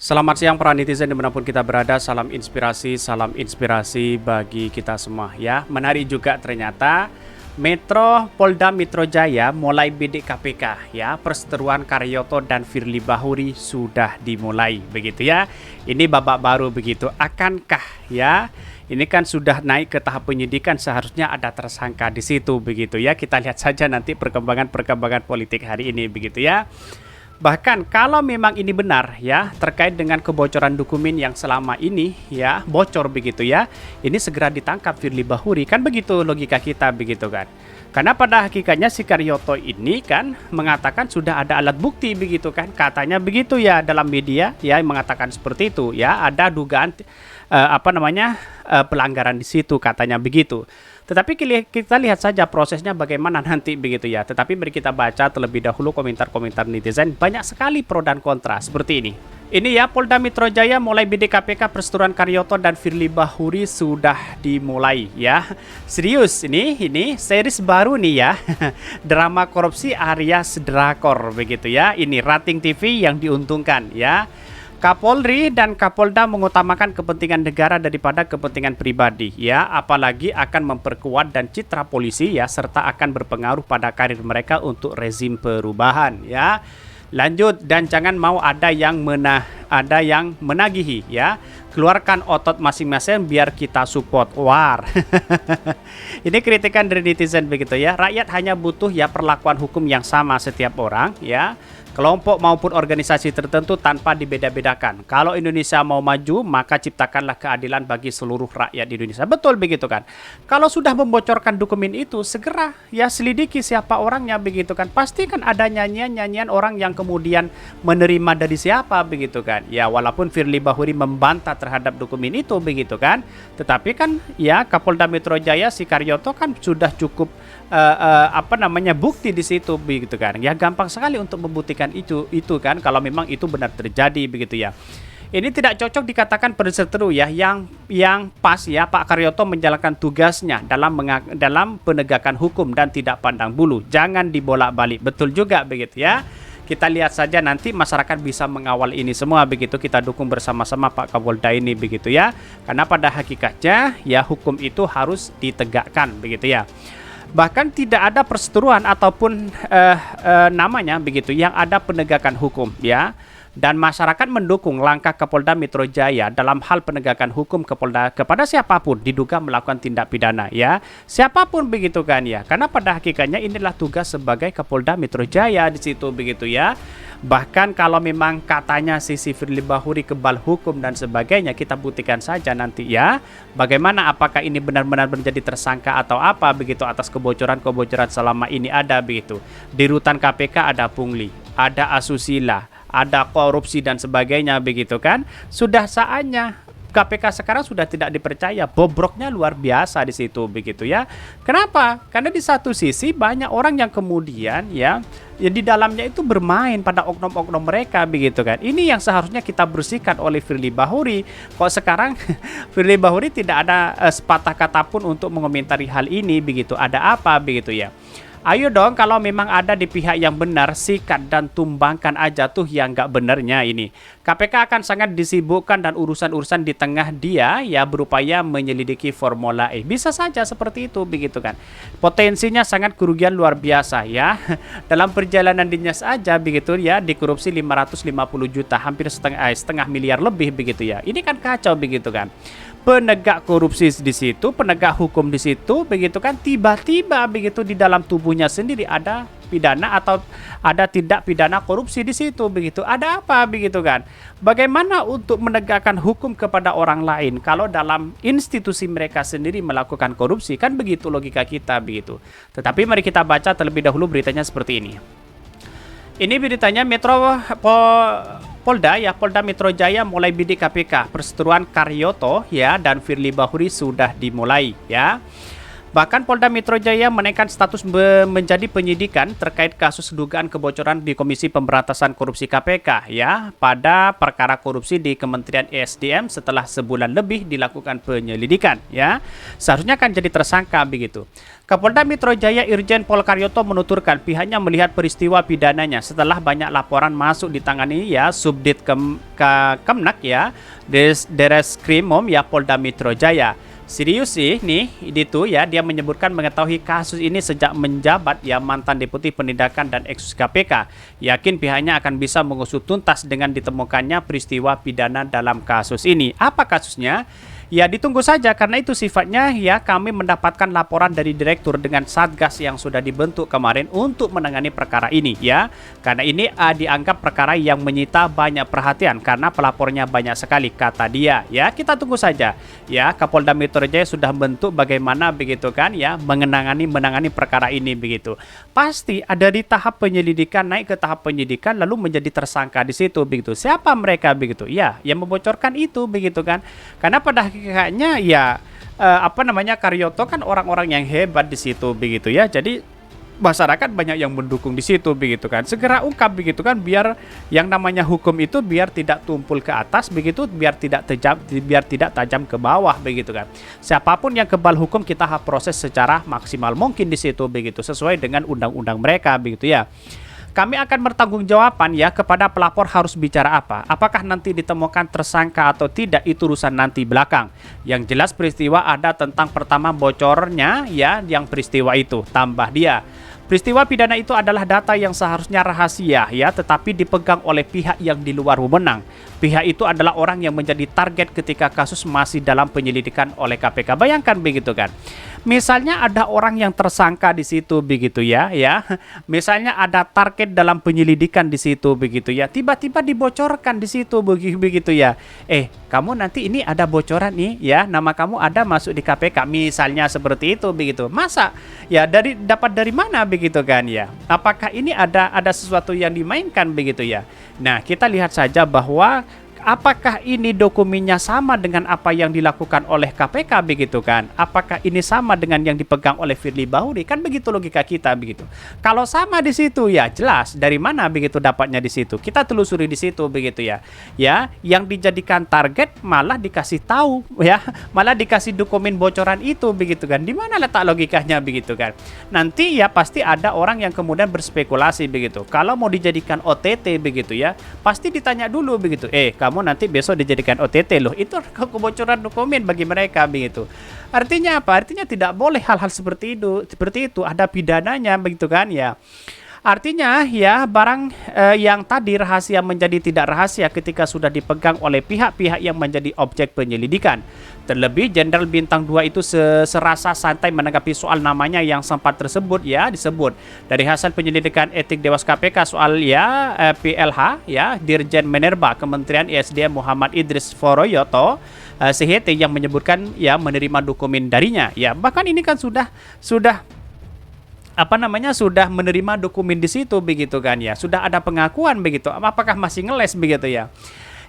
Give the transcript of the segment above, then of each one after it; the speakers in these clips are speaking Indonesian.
Selamat siang para netizen dimanapun kita berada, salam inspirasi bagi kita semua ya. Menarik juga ternyata Polda Metro Jaya mulai bidik KPK ya. Perseteruan Karyoto dan Firly Bahuri sudah dimulai begitu ya. Ini babak baru begitu. Akankah ya? Ini kan sudah naik ke tahap penyidikan, seharusnya ada tersangka di situ begitu ya. Kita lihat saja nanti perkembangan politik hari ini begitu ya. Bahkan kalau memang ini benar ya terkait dengan kebocoran dokumen yang selama ini ya bocor begitu ya, ini segera ditangkap Firly Bahuri, kan begitu logika kita begitu kan. Karena pada hakikatnya si Karyoto ini kan mengatakan sudah ada alat bukti begitu kan, katanya begitu ya dalam media ya, mengatakan seperti itu ya, ada dugaan pelanggaran di situ katanya begitu. Tetapi kita lihat saja prosesnya bagaimana nanti begitu ya. Tetapi mari kita baca terlebih dahulu komentar-komentar netizen. Banyak sekali pro dan kontra seperti ini. Ini ya, Polda Metro Jaya mulai bidik KPK, perseteruan Karyoto dan Firly Bahuri sudah dimulai ya. Serius ini series baru nih ya. Drama korupsi alias drakor begitu ya. Ini rating TV yang diuntungkan ya. Kapolri dan Kapolda mengutamakan kepentingan negara daripada kepentingan pribadi ya, apalagi akan memperkuat dan citra polisi ya, serta akan berpengaruh pada karir mereka untuk rezim perubahan ya. Lanjut, dan jangan mau ada yang menagihi ya. Keluarkan otot masing-masing biar kita support. War. Ini kritikan dari netizen begitu ya. Rakyat hanya butuh ya perlakuan hukum yang sama setiap orang ya, kelompok maupun organisasi tertentu tanpa dibeda-bedakan. Kalau Indonesia mau maju, maka ciptakanlah keadilan bagi seluruh rakyat di Indonesia. Betul begitu kan? Kalau sudah membocorkan dokumen itu, segera ya selidiki siapa orangnya begitu kan. Pasti kan ada nyanyian-nyanyian orang yang kemudian menerima dari siapa begitu kan. Ya walaupun Firly Bahuri membantah terhadap dokumen itu begitu kan. Tetapi kan ya Kapolda Metro Jaya si Karyoto kan sudah cukup bukti di situ begitu kan. Ya gampang sekali untuk membuktikan itu kan, kalau memang itu benar terjadi begitu ya. Ini tidak cocok dikatakan perseteru ya, yang pas ya Pak Karyoto menjalankan tugasnya dalam penegakan hukum dan tidak pandang bulu. Jangan dibolak-balik. Betul juga begitu ya. Kita lihat saja nanti masyarakat bisa mengawal ini semua begitu. Kita dukung bersama-sama Pak Kapolda ini begitu ya. Karena pada hakikatnya ya hukum itu harus ditegakkan begitu ya. Bahkan tidak ada perseteruan ataupun namanya begitu yang ada penegakan hukum ya. Dan masyarakat mendukung langkah Kapolda Metro Jaya dalam hal penegakan hukum kepada siapapun diduga melakukan tindak pidana ya. Siapapun begitu kan ya. Karena pada hakikatnya inilah tugas sebagai Kapolda Metro Jaya di situ begitu ya. Bahkan kalau memang katanya sisi Firly Bahuri kebal hukum dan sebagainya, kita buktikan saja nanti ya. Bagaimana, apakah ini benar-benar menjadi tersangka atau apa begitu atas kebocoran selama ini ada begitu. Di rutan KPK ada pungli, ada asusila, ada korupsi dan sebagainya begitu kan. Sudah saatnya KPK sekarang sudah tidak dipercaya, bobroknya luar biasa di situ begitu ya. Kenapa? Karena di satu sisi banyak orang yang kemudian ya di dalamnya itu bermain pada oknum-oknum mereka begitu kan. Ini yang seharusnya kita bersihkan oleh Firly Bahuri. Kok sekarang Firly Bahuri tidak ada sepatah kata pun untuk mengomentari hal ini begitu. Ada apa begitu ya. Ayo dong, kalau memang ada di pihak yang benar, sikat dan tumbangkan aja tuh yang nggak benernya ini. KPK akan sangat disibukkan dan urusan-urusan di tengah dia ya berupaya menyelidiki Formula E. Bisa saja seperti itu begitu kan. Potensinya sangat kerugian luar biasa ya. Dalam perjalanan dinas aja begitu ya dikorupsi 550 juta, hampir setengah miliar lebih begitu ya. Ini kan kacau begitu kan. Penegak korupsi di situ, penegak hukum di situ begitu kan, tiba-tiba begitu di dalam tubuhnya sendiri ada pidana atau ada tindak pidana korupsi di situ begitu. Ada apa begitu kan? Bagaimana untuk menegakkan hukum kepada orang lain kalau dalam institusi mereka sendiri melakukan korupsi? Kan begitu logika kita begitu. Tetapi mari kita baca terlebih dahulu beritanya seperti ini. Ini beritanya Polda Metro Jaya mulai bidik KPK, perseteruan Karyoto ya dan Firly Bahuri sudah dimulai ya. Bahkan Polda Metro Jaya menaikkan status menjadi penyidikan terkait kasus dugaan kebocoran di Komisi Pemberantasan Korupsi KPK ya pada perkara korupsi di Kementerian ESDM setelah sebulan lebih dilakukan penyelidikan ya. Seharusnya kan jadi tersangka begitu. Kapolda Metro Jaya Irjen Pol Karyoto menuturkan pihaknya melihat peristiwa pidananya setelah banyak laporan masuk ditangani ya Subdit Kemnak ya Dereskrimum ya Polda Metro Jaya. Serius sih nih itu ya, dia menyebutkan mengetahui kasus ini sejak menjabat ya mantan Deputi Penindakan dan Eksus KPK. Yakin pihaknya akan bisa mengusut tuntas dengan ditemukannya peristiwa pidana dalam kasus ini. Apa kasusnya? Ya ditunggu saja karena itu sifatnya ya kami mendapatkan laporan dari direktur dengan satgas yang sudah dibentuk kemarin untuk menangani perkara ini ya. Karena ini dianggap perkara yang menyita banyak perhatian karena pelapornya banyak sekali kata dia. Ya kita tunggu saja ya, Kapolda Metro Jaya sudah bentuk bagaimana begitu kan ya menangani perkara ini begitu. Pasti ada di tahap penyelidikan, naik ke tahap penyidikan lalu menjadi tersangka di situ begitu. Siapa mereka begitu? Ya yang membocorkan itu begitu kan. Karena pada kayaknya ya Karyoto kan orang-orang yang hebat di situ begitu ya. Jadi masyarakat banyak yang mendukung di situ begitu kan. Segera ungkap begitu kan biar yang namanya hukum itu biar tidak tumpul ke atas begitu, biar tidak tajam ke bawah begitu kan. Siapapun yang kebal hukum kita harus proses secara maksimal mungkin di situ begitu sesuai dengan undang-undang mereka begitu ya. Kami akan bertanggungjawaban ya kepada pelapor harus bicara apa. Apakah nanti ditemukan tersangka atau tidak itu urusan nanti belakang. Yang jelas peristiwa ada tentang pertama bocornya ya yang peristiwa itu. Tambah dia. Peristiwa pidana itu adalah data yang seharusnya rahasia ya tetapi dipegang oleh pihak yang di luar wewenang. Pihak itu adalah orang yang menjadi target ketika kasus masih dalam penyelidikan oleh KPK. Bayangkan begitu kan. Misalnya ada orang yang tersangka di situ begitu ya. Misalnya ada target dalam penyelidikan di situ begitu ya. Tiba-tiba dibocorkan di situ begitu ya. Kamu nanti ini ada bocoran nih ya. Nama kamu ada masuk di KPK. Misalnya seperti itu begitu. Masa ya dapat dari mana begitu kan ya? Apakah ini ada sesuatu yang dimainkan begitu ya? Nah, kita lihat saja bahwa apakah ini dokumennya sama dengan apa yang dilakukan oleh KPK begitu kan? Apakah ini sama dengan yang dipegang oleh Firly Bahuri? Kan begitu logika kita begitu. Kalau sama di situ ya jelas dari mana begitu dapatnya di situ. Kita telusuri di situ begitu ya. Ya, yang dijadikan target malah dikasih tahu ya, malah dikasih dokumen bocoran itu begitu kan. Di mana letak logikanya begitu kan? Nanti ya pasti ada orang yang kemudian berspekulasi begitu. Kalau mau dijadikan OTT begitu ya, pasti ditanya dulu begitu. Kamu nanti besok dijadikan OTT loh. Itu kebocoran dokumen bagi mereka begitu. Artinya apa? Artinya tidak boleh hal-hal seperti itu. Seperti itu ada pidananya begitu kan ya. Artinya ya barang yang tadi rahasia menjadi tidak rahasia ketika sudah dipegang oleh pihak-pihak yang menjadi objek penyelidikan. Terlebih Jenderal Bintang 2 itu serasa santai menanggapi soal namanya yang sempat disebut dari hasil penyelidikan etik Dewas KPK soal ya PLH ya Dirjen Minerba Kementerian ESDM Muhammad Idris Foroyoto CHT yang menyebutkan ya menerima dokumen darinya ya. Bahkan ini kan sudah menerima dokumen di situ begitu kan ya. Sudah ada pengakuan begitu. Apakah masih ngeles begitu ya?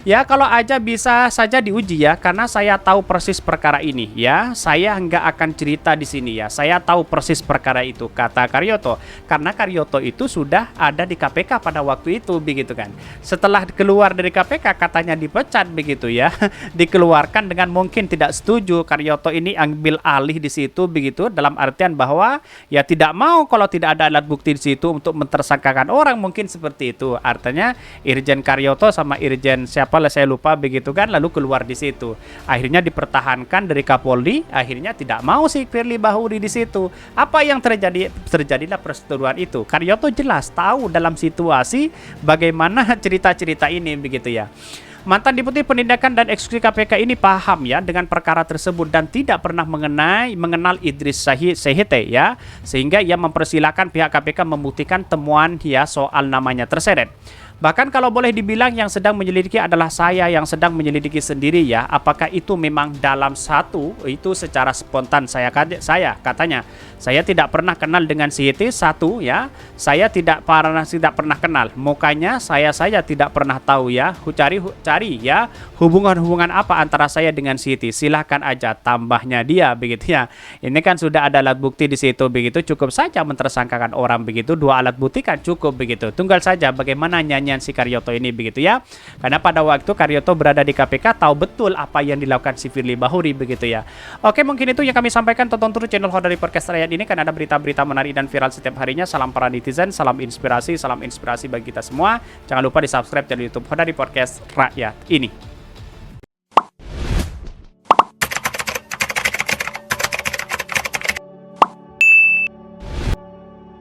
Ya kalau aja bisa saja diuji ya, karena saya tahu persis perkara ini ya. Saya nggak akan cerita di sini ya. Saya tahu persis perkara itu, kata Karyoto. Karena Karyoto itu sudah ada di KPK pada waktu itu begitu kan. Setelah keluar dari KPK katanya dipecat begitu ya. Dikeluarkan dengan mungkin tidak setuju. Karyoto ini ambil alih di situ begitu dalam artian bahwa ya tidak mau kalau tidak ada alat bukti di situ untuk mentersangkakan orang, mungkin seperti itu. Artinya Irjen Karyoto sama Irjen siapa saya lupa begitu kan, lalu keluar di situ. Akhirnya dipertahankan dari Kapolri, akhirnya tidak mau si Firly Bahuri di situ. Apa yang terjadi? Terjadilah perseteruan itu. Karyoto jelas tahu dalam situasi bagaimana cerita-cerita ini begitu ya. Mantan Deputi Penindakan dan Eksekusi KPK ini paham ya dengan perkara tersebut dan tidak pernah mengenal Idris CHT ya, sehingga ia mempersilahkan pihak KPK membuktikan temuan ya soal namanya terseret. Bahkan kalau boleh dibilang yang sedang menyelidiki adalah saya yang sedang menyelidiki sendiri ya. Apakah itu memang dalam satu, itu secara spontan saya katanya. Saya tidak pernah kenal dengan si Yeti satu ya. Saya tidak pernah kenal. Mukanya saya tidak pernah tahu ya. Cari ya hubungan-hubungan apa antara saya dengan si Yeti. Silahkan aja tambahnya dia begitu ya. Ini kan sudah ada alat bukti di situ begitu. Cukup saja mentersangkakan orang begitu. 2 alat bukti kan cukup begitu. Tunggal saja bagaimana nyanyian si Karyoto ini begitu ya. Karena pada waktu Karyoto berada di KPK tahu betul apa yang dilakukan si Firly Bahuri begitu ya. Oke, mungkin itu yang kami sampaikan. Tonton terus channel Hodari Podcast Rakyat ini kan ada berita-berita menarik dan viral setiap harinya. Salam para netizen, salam inspirasi bagi kita semua. Jangan lupa di subscribe channel YouTube Hodari Podcast Rakyat ini.